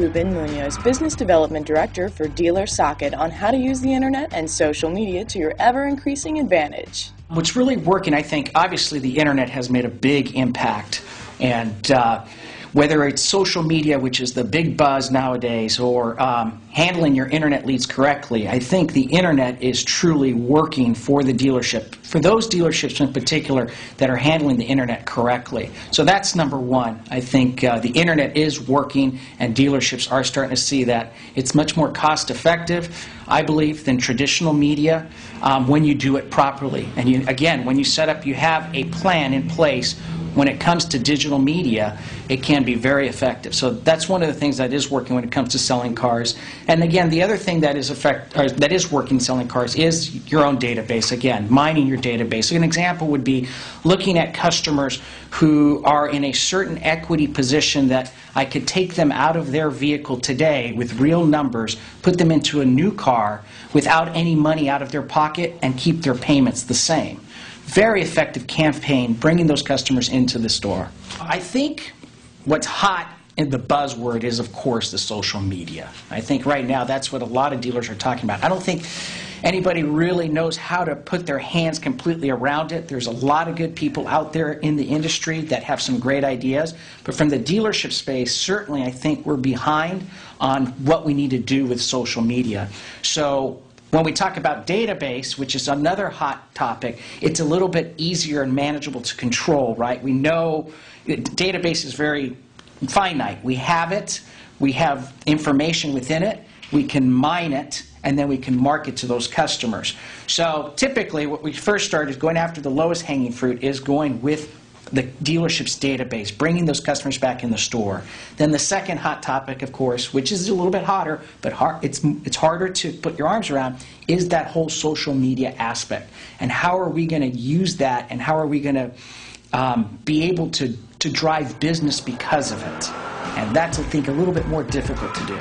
Rueben Muinos, Business Development Director for DealerSocket, on how to use the internet and social media to your ever-increasing advantage. What's really working, I think, obviously the internet has made a big impact, and whether it's social media, which is the big buzz nowadays, or handling your internet leads correctly, I think the internet is truly working for the dealership, for those dealerships in particular that are handling the internet correctly. So that's number one. I think the internet is working, and dealerships are starting to see that. It's much more cost effective, I believe, than traditional media when you do it properly. And again, when you set up, you have a plan in place. When it comes to digital media, it can be very effective. So that's one of the things that is working when it comes to selling cars. And again, the other thing that is working selling cars is your own database. Again, mining your database. So an example would be looking at customers who are in a certain equity position that I could take them out of their vehicle today with real numbers, put them into a new car without any money out of their pocket, and keep their payments the same. Very effective campaign, bringing those customers into the store. I think what's hot in the buzzword is, of course, the social media. I think right now that's what a lot of dealers are talking about. I don't think anybody really knows how to put their hands completely around it. There's a lot of good people out there in the industry that have some great ideas. But from the dealership space, certainly I think we're behind on what we need to do with social media. So when we talk about database, which is another hot topic, it's a little bit easier and manageable to control, right? We know database is very finite. We have it, we have information within it, we can mine it, and then we can market to those customers. So typically what we first start is going after the lowest hanging fruit, is going with the dealership's database, bringing those customers back in the store. Then the second hot topic, of course, which is a little bit hotter, but it's harder to put your arms around, is that whole social media aspect. And how are we going to use that, and how are we going to be able to drive business because of it? And that's, I think, a little bit more difficult to do.